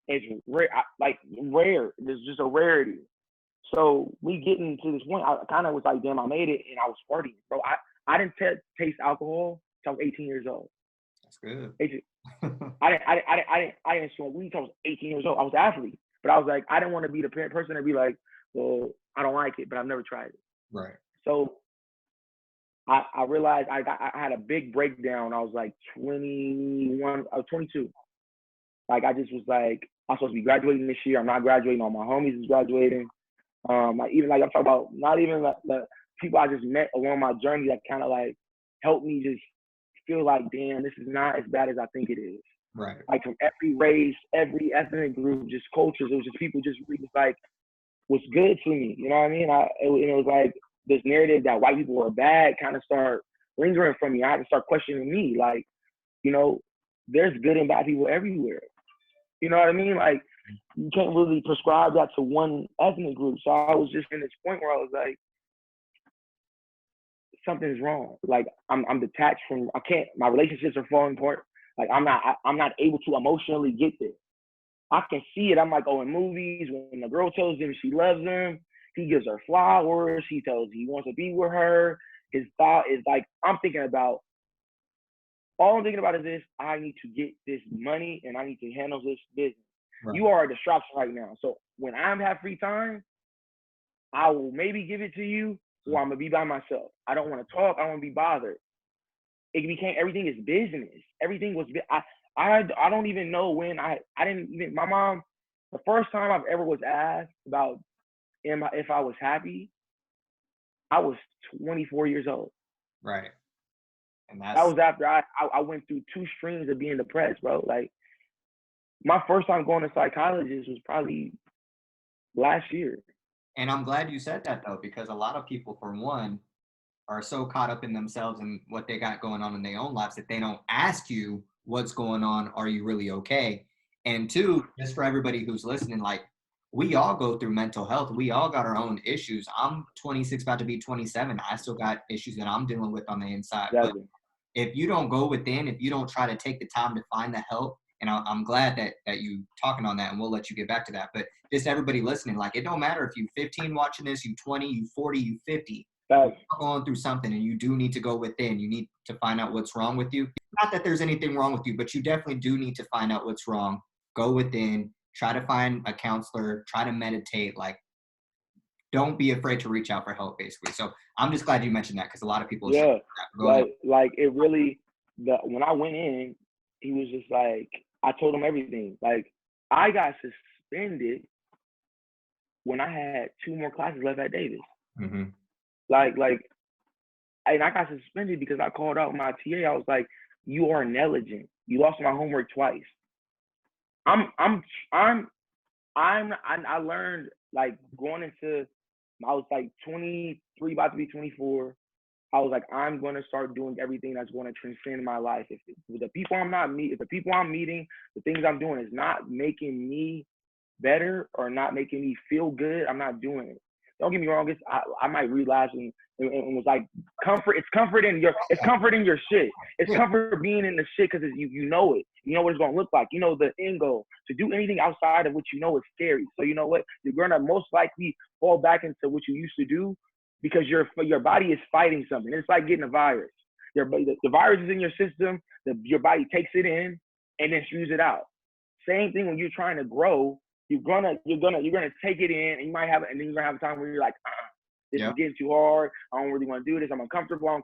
is rare. Rare. There's just a rarity. So, me getting to this point, I kind of was like, damn, I made it, and I was partying, bro. I didn't taste alcohol until I was 18 years old. That's good. I didn't smoke weed until I was 18 years old. I was an athlete, but I was like, I didn't want to be the person to be like, well, I don't like it, but I've never tried it. Right. So I realized I had a big breakdown. I was like 21. I was 22. Like, I just was like, I'm supposed to be graduating this year. I'm not graduating. All my homies is graduating. I'm talking about not even the people I just met along my journey that kind of like helped me just feel like, damn, this is not as bad as I think it is. Right. Like, from every race, every ethnic group, just cultures. It was just people just really like was good to me. You know what I mean? It was like this narrative that white people were bad kind of start lingering from me. I had to start questioning me. Like, you know, there's good and bad people everywhere. You know what I mean? Like, you can't really prescribe that to one ethnic group. So I was just in this point where I was like, something's wrong. Like, I'm detached from, my relationships are falling apart. Like, I'm not able to emotionally get there. I can see it. I'm like, in movies, when the girl tells him she loves him, he gives her flowers. He tells he wants to be with her. His thought is like, all I'm thinking about is this: I need to get this money and I need to handle this business. Right. You are a distraction right now. So when I have free time, I will maybe give it to you, or I'm gonna be by myself. I don't want to talk. I don't want to be bothered. It became, everything is business. Everything was. I don't even know when I didn't even, my mom, the first time I've ever was asked about if I was happy, I was 24 years old. Right. And that was after I went through 2 streams of being depressed, bro. Like, my first time going to psychologist was probably last year. And I'm glad you said that, though, because a lot of people, for one, are so caught up in themselves and what they got going on in their own lives that they don't ask you what's going on. Are you really okay? And two, just for everybody who's listening, like we all go through mental health. We all got our own issues. I'm 26, about to be 27. I still got issues that I'm dealing with on the inside. But Exactly. if you don't go within, if you don't try to take the time to find the help, and I'm glad that you talking on that, and we'll let you get back to that. But just everybody listening, like it don't matter if you 15 watching this, you 20, you 40, you 50, you're Facts. going through something, and you do need to go within. You need to find out what's wrong with you. Not that there's anything wrong with you, but you definitely do need to find out what's wrong. Go within. Try to find a counselor. Try to meditate. Like, don't be afraid to reach out for help. Basically. So I'm just glad you mentioned that because a lot of people. Yeah. Go ahead. Like it really. When I went in, he was just like, I told him everything. Like I got suspended when I had 2 more classes left at Davis. Mm-hmm. And I got suspended because I called out my TA. I was like, "You are negligent. You lost my homework twice." I learned like going into. I was like 23, about to be 24. I was like, I'm going to start doing everything that's going to transcend my life. If the people if the people I'm meeting, the things I'm doing is not making me better or not making me feel good, I'm not doing it. Don't get me wrong. I might relapse and was like comfort. It's comfort in your. It's comfort in your shit. It's Yeah. comfort being in the shit because you know it. You know what it's gonna look like. You know the end goal. To do anything outside of what you know is scary. So you know what? You're gonna most likely fall back into what you used to do because your body is fighting something. It's like getting a virus. The virus is in your system. Your body takes it in and then spews it out. Same thing when you're trying to grow. You're gonna take it in, and you might have, and then you're gonna have a time where you're like, this is getting too hard. I don't really want to do this. I'm uncomfortable. I'll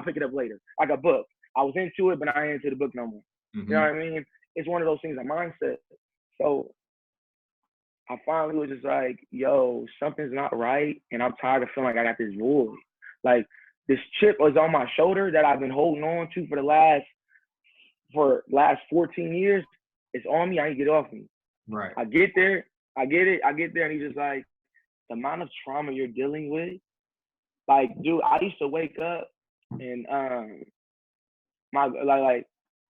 pick it up later. Like a book. I was into it, but I ain't into the book no more. Mm-hmm. You know what I mean? It's one of those things, a mindset. So I finally was just like, yo, something's not right, and I'm tired of feeling like I got this void. Like this chip was on my shoulder that I've been holding on to for the last 14 years. It's on me. I ain't get it off me. Right. I get there, and he's just like, the amount of trauma you're dealing with. Like, dude, I used to wake up and I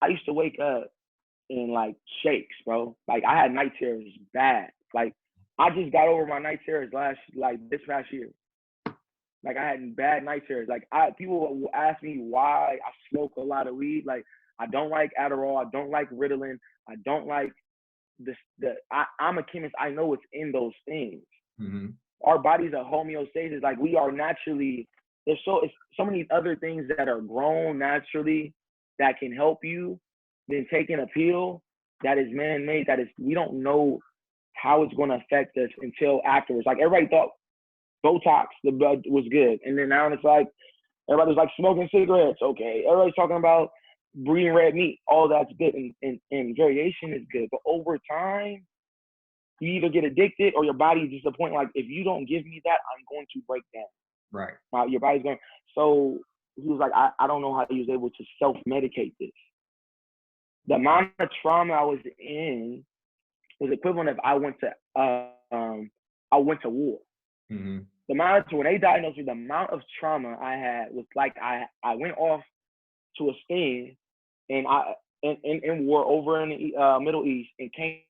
used to wake up in like shakes, bro. Like I had night terrors bad. Like I just got over my night terrors this past year. Like I had bad night terrors. Like people will ask me why I smoke a lot of weed. Like I don't like Adderall. I don't like Ritalin. I don't like this. I'm a chemist. I know what's in those things. Mm-hmm. Our bodies are homeostasis. Like we are naturally. It's so many other things that are grown naturally that can help you than taking a pill that is man-made. We don't know how it's going to affect us until afterwards. Like everybody thought Botox, the blood was good, and then now it's like everybody's like smoking cigarettes. Okay, everybody's talking about breeding red meat. All that's good, and variation is good, but over time, you either get addicted or your body just a point like, if you don't give me that, I'm going to break down. Right. Your body's going. So he was like, I don't know how he was able to self-medicate this. The amount of trauma I was in was equivalent if I went to war. Mm-hmm. The amount when they diagnosed me, the amount of trauma I had was like I went off to a sting and in war over in the Middle East and came.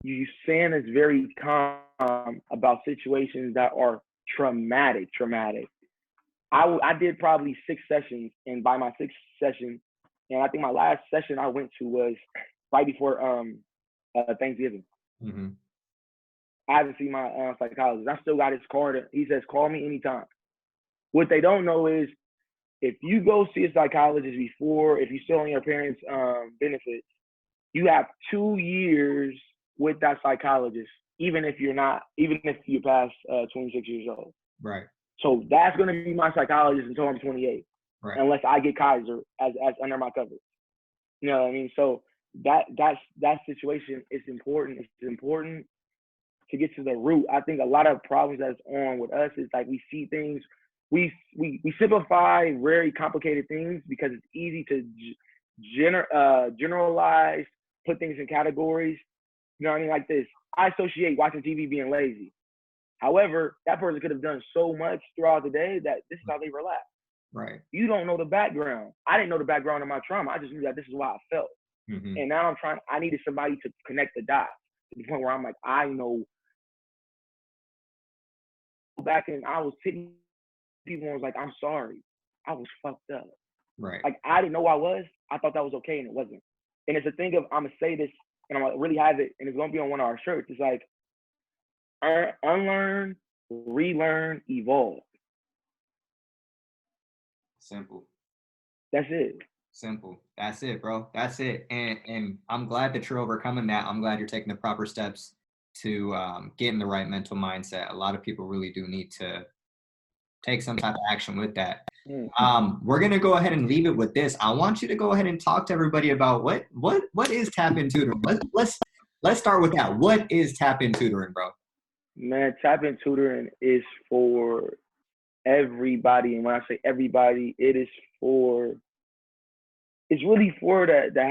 You saying is very calm about situations that are traumatic. I did probably 6 sessions, and by my 6th session, and I think my last session I went to was right before Thanksgiving. Mm-hmm. I haven't seen my psychologist. I still got his card. He says, call me anytime. What they don't know is if you go see a psychologist before, if you're still on your parents' benefits, you have 2 years with that psychologist, even if you pass 26 years old. Right. So that's going to be my psychologist until I'm 28, right. Unless I get Kaiser as under my coverage. You know what I mean? So that situation is important. It's important to get to the root. I think a lot of problems that's on with us is like we see things, we simplify very complicated things because it's easy to generalize, put things in categories, You know what I mean? Like this. I associate watching TV being lazy. However, that person could have done so much throughout the day that this is how they relax. Right. You don't know the background. I didn't know the background of my trauma. I just knew that this is why I felt. Mm-hmm. And now I needed somebody to connect the dots to the point where I'm like, I know. Back and I was hitting people and was like, I'm sorry. I was fucked up. Right. Like, I didn't know I was. I thought that was okay, and it wasn't. And it's a thing of, I'm going to say this, and I'm going to really have it, and it's going to be on one of our shirts. It's like, unlearn, relearn, evolve. Simple. That's it. Simple. That's it, bro. That's it. And I'm glad that you're overcoming that. I'm glad you're taking the proper steps to get in the right mental mindset. A lot of people really do need to take some type of action with that. We're gonna go ahead and leave it with this. I want you to go ahead and talk to everybody about what is tap-in tutoring. Let's start with that. What is tap-in tutoring, bro? Man, tap-in tutoring is for everybody, and when I say everybody, it's really for the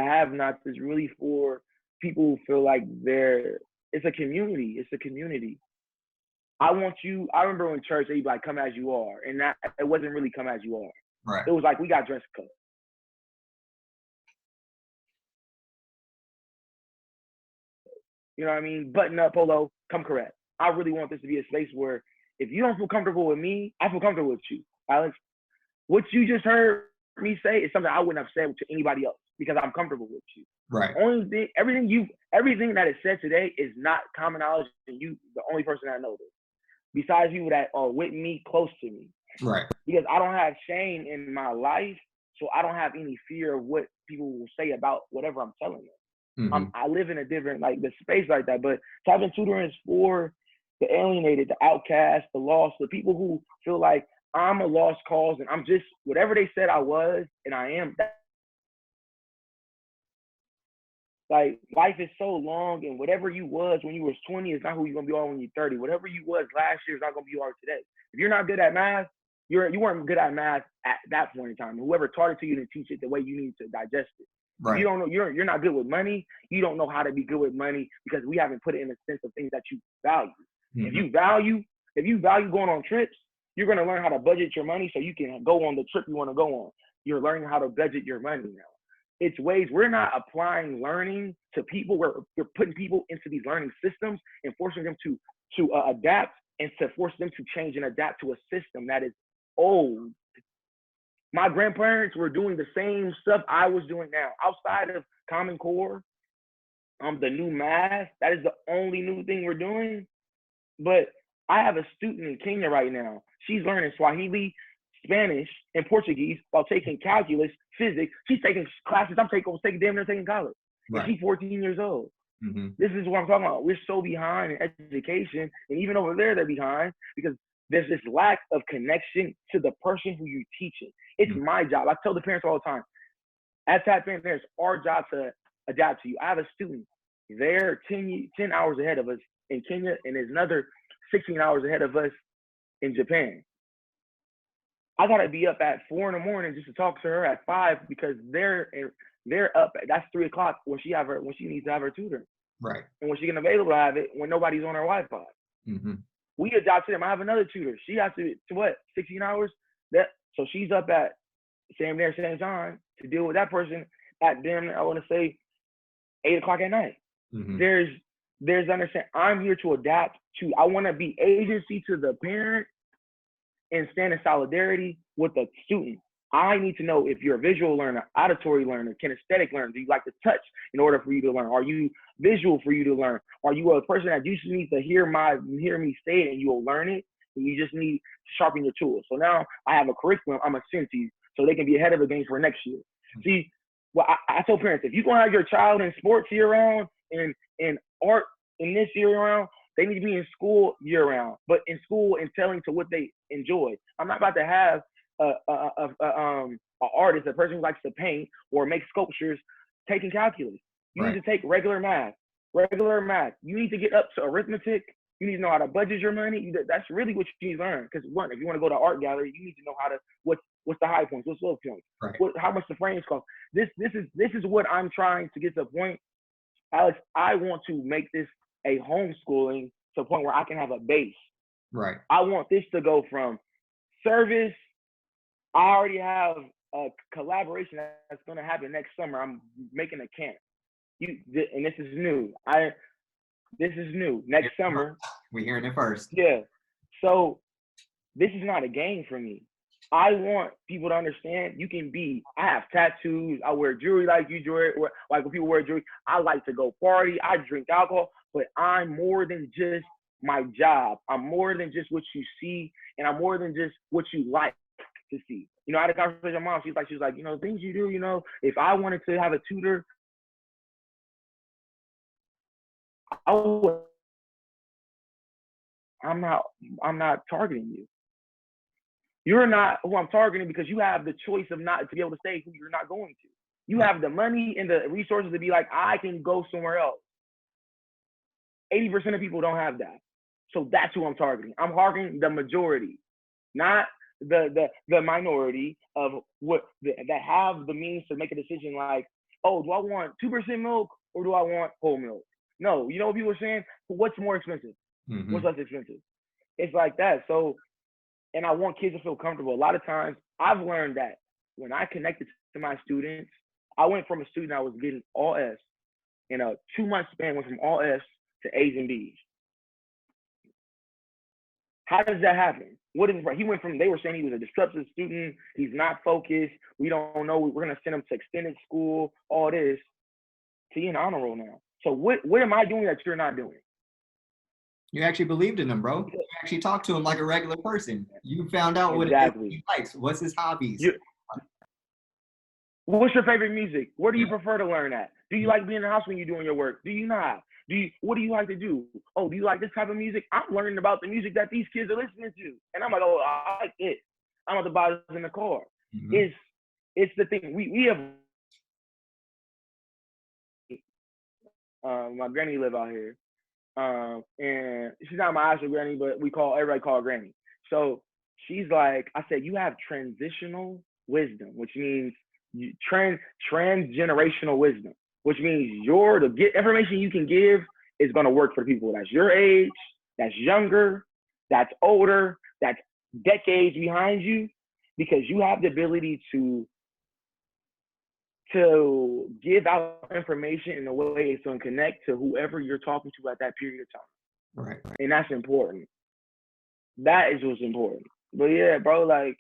have-nots. It's really for people who feel like it's a community. It's a community. I remember in church, they'd be like, come as you are. And that it wasn't really come as you are. Right. It was like, we got dress code. You know what I mean? Button up, polo, come correct. I really want this to be a space where if you don't feel comfortable with me, I feel comfortable with you. Alex, what you just heard me say is something I wouldn't have said to anybody else because I'm comfortable with you. Right. Everything that is said today is not common knowledge, and you the only person that knows it. Besides people that are with me, close to me. Right. Because I don't have shame in my life, so I don't have any fear of what people will say about whatever I'm telling them. Mm-hmm. I live in a different, the space like that. But tap-in tutoring is for the alienated, the outcast, the lost, the people who feel like I'm a lost cause and I'm just whatever they said I was and I am. Like, life is so long, and whatever you was when you was 20 is not who you're gonna be when you're 30. Whatever you was last year is not gonna be you are today. If you're not good at math, you weren't good at math at that point in time. Whoever taught it to you to teach it the way you need to digest it. Right. You don't know you're not good with money. You don't know how to be good with money because we haven't put it in a sense of things that you value. Mm-hmm. If you value going on trips, you're gonna learn how to budget your money so you can go on the trip you want to go on. You're learning how to budget your money now. It's ways we're not applying learning to people. We're putting people into these learning systems and forcing them to adapt and to force them to change and adapt to a system that is old. My grandparents were doing the same stuff I was doing now. Outside of Common Core, the new math, that is the only new thing we're doing. But I have a student in Kenya right now. She's learning Swahili, Spanish, and Portuguese while taking calculus, physics. She's taking classes I'm taking damn near taking college. Right. And she's 14 years old. Mm-hmm. This is what I'm talking about. We're so behind in education, and even over there they're behind because there's this lack of connection to the person who you're teaching. It's mm-hmm. my job. I tell the parents all the time, at tap-in, it's our job to adapt to you. I have a student. They're 10 hours ahead of us in Kenya, and there's another 16 hours ahead of us in Japan. I gotta be up at 4 a.m. just to talk to her at 5 because they're up. That's 3 o'clock when she needs to have her tutor. Right. And when she can available to have it when nobody's on her Wi-Fi. Mm-hmm. We adopted them. I have another tutor. She has to 16 hours. So she's up at same time to deal with that person at I want to say 8 o'clock at night. Mm-hmm. There's understand. I'm here to adapt to. I want to be agency to the parent and stand in solidarity with the student. I need to know if you're a visual learner, auditory learner, kinesthetic learner. Do you like to touch in order for you to learn? Are you visual for you to learn? Are you a person that just needs to hear me say it and you'll learn it? And you just need to sharpen your tools. So now I have a curriculum I'm going to send to you so they can be ahead of the game for next year. See, well, I tell parents, if you're going to have your child in sports year-round and art in this year-round, they need to be in school year-round, but in school and telling to what they enjoy. I'm not about to have an artist, a person who likes to paint or make sculptures, taking calculus. You need to take regular math. You need to get up to arithmetic. You need to know how to budget your money. That's really what you need to learn. Because one, if you want to go to art gallery, you need to know how to what's the high points, what's low points, how much the frames cost. This is what I'm trying to get to the point. Alex, I want to make this a homeschooling to a point where I can have a base. Right. I want this to go from service. I already have a collaboration that's going to happen next summer. I'm making a camp. And this is new. This is new. Next summer. We're hearing it first. Yeah. So this is not a game for me. I want people to understand you can be. I have tattoos. I wear jewelry like you, jewelry. Like when people wear jewelry, I like to go party. I drink alcohol, but I'm more than just my job. I'm more than just what you see, and I'm more than just what you like to see. You know, I had a conversation with my mom. She was like, you know, things you do. You know, if I wanted to have a tutor, I would. I'm not targeting you. You're not who I'm targeting because you have the choice of not to be able to say who you're not going to. You have the money and the resources to be like, I can go somewhere else. 80% of people don't have that. So that's who I'm targeting. I'm targeting the majority, not the minority of that have the means to make a decision like, oh, do I want 2% milk or do I want whole milk? No, you know what people are saying? What's more expensive? Mm-hmm. What's less expensive? It's like that. So, and I want kids to feel comfortable. A lot of times I've learned that when I connected to my students, I went from a student I was getting all S in a 2-month span, went from all S to A's and B's. How does that happen? What is he went from, they were saying he was a disruptive student, he's not focused, we don't know, we're gonna send him to extended school, all this, to he in honor roll now. So what am I doing that you're not doing? You actually believed in him, bro. You actually talked to him like a regular person. You found out what he likes. What's his hobbies? What's your favorite music? Where do you prefer to learn at? Do you like being in the house when you're doing your work? Do you not? What do you like to do? Oh, do you like this type of music? I'm learning about the music that these kids are listening to. And I'm like, oh, I like it. I'm about to buy this in the car. Mm-hmm. It's the thing. We have my granny live out here. And she's not my actual granny, but everybody call her granny. So she's like, I said, you have transitional wisdom, which means transgenerational wisdom, which means the information you can give is going to work for people that's your age, that's younger, that's older, that's decades behind you, because you have the ability to give out information in a way it's going to connect to whoever you're talking to at that period of time. Right. And that's important. That is what's important. But yeah, bro, like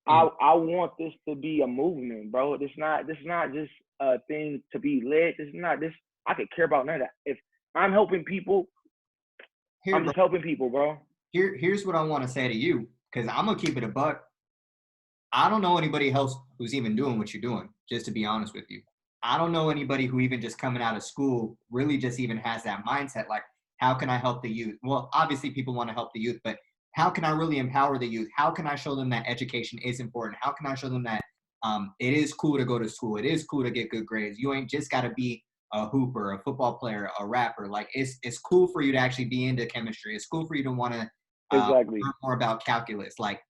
I want this to be a movement, bro. This is not just a thing to be led. This is not this. I could care about none of that. If I'm helping people, I'm just helping people, bro. Here's what I want to say to you, because I'm gonna keep it a buck. I don't know anybody else who's even doing what you're doing, just to be honest with you. I don't know anybody who even just coming out of school really just even has that mindset, like, how can I help the youth? Well, obviously people want to help the youth, but how can I really empower the youth? How can I show them that education is important? How can I show them that it is cool to go to school? It is cool to get good grades. You ain't just got to be a hooper, a football player, a rapper. Like it's cool for you to actually be into chemistry. It's cool for you to want to learn more about calculus. Like,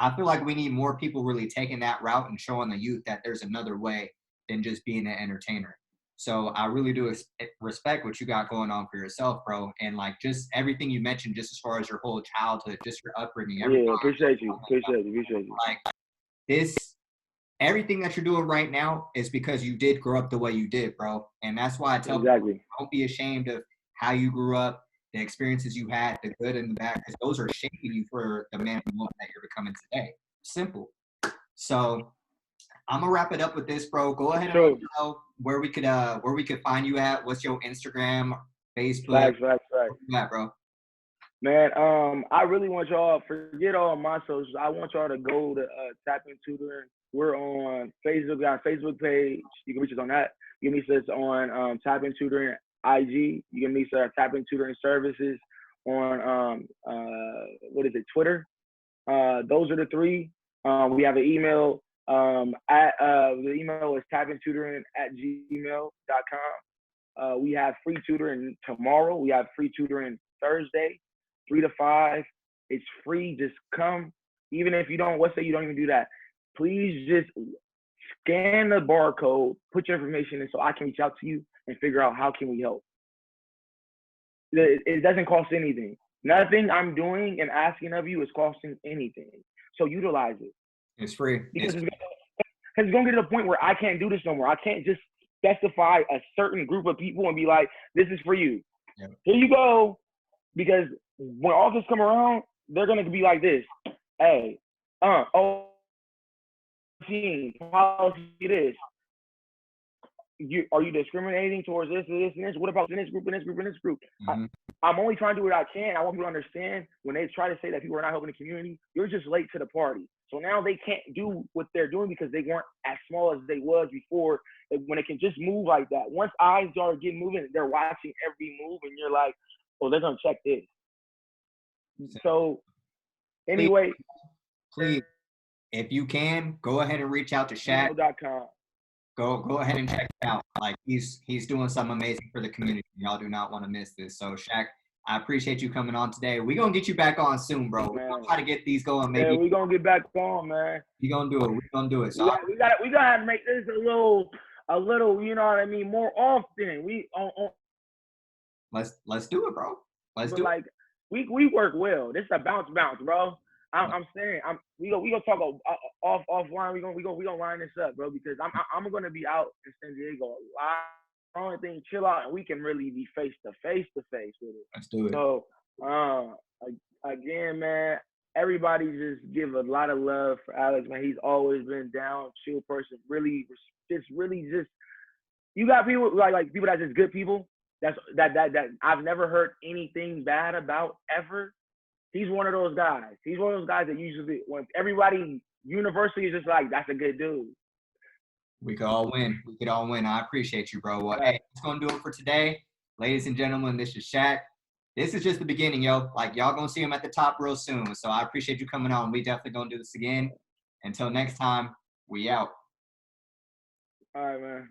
I feel like we need more people really taking that route and showing the youth that there's another way than just being an entertainer. So I really do respect what you got going on for yourself, bro. And like just everything you mentioned, just as far as your whole childhood, just your upbringing. Yeah, appreciate you. Like everything that you're doing right now is because you did grow up the way you did, bro. And that's why I tell people, don't be ashamed of how you grew up, the experiences you had, the good and the bad, because those are shaping you for the man and woman that you're becoming today. Simple. So I'm gonna wrap it up with this, bro. Go ahead and let me know where we could find you at. What's your Instagram, Facebook? Facts. Where you at, bro? Man, I really want y'all, forget all my socials. I want y'all to go to Tap In Tutoring. We're on Facebook. We got a Facebook page. You can reach us on that. You can reach us on Tap In Tutoring IG. You can meet us at Tap In Tutoring Services on Twitter. Those are the three. We have an email. The email is tapintutoring@gmail.com. We have free tutoring tomorrow. We have free tutoring Thursday, 3 to 5. It's free. Just come. Even if you don't, let's say you don't even do that. Please just scan the barcode, put your information in so I can reach out to you and figure out how can we help. It doesn't cost anything. Nothing I'm doing and asking of you is costing anything. So utilize it. It's free. Because it's going to get to the point where I can't do this no more. I can't just specify a certain group of people and be like, this is for you. Yep. Here you go. Because when all this come around, they're going to be like this. Hey, policy this. Are you discriminating towards this, and this, and this? What about in this group, and this group, and this group? Mm-hmm. I'm only trying to do what I can. I want people to understand when they try to say that people are not helping the community, you're just late to the party. So now they can't do what they're doing because they weren't as small as they was before. When it can just move like that. Once eyes start getting moving, they're watching every move, and you're like, oh, they're going to check this. So anyway. Please, if you can, go ahead and reach out to Shaq. Go ahead and check it out. Like he's doing something amazing for the community. Y'all do not want to miss this. So Shaq, I appreciate you coming on today. We're gonna get you back on soon, bro. We're gonna try to get these going. Maybe we're gonna get back on, man. We're gonna do it. We're gonna do it. So we gotta make this a little, you know what I mean, more often. Let's do it, bro. Let's do it. We work well. This is a bounce, bro. I'm saying we gonna talk offline. We gonna line this up, bro, because I'm gonna be out in San Diego a lot. The only thing, chill out, and we can really be face to face with it. Let's do it. So again, man, everybody just give a lot of love for Alex, man. He's always been down, chill person. Really, just you got people like people that's just good people. That I've never heard anything bad about ever. He's one of those guys. He's one of those guys that usually, when everybody universally is just like, that's a good dude. We could all win. I appreciate you, bro. Well, hey, that's going to do it for today. Ladies and gentlemen, this is Shaq. This is just the beginning, yo. Like, y'all going to see him at the top real soon. So I appreciate you coming on. We definitely going to do this again. Until next time, we out. All right, man.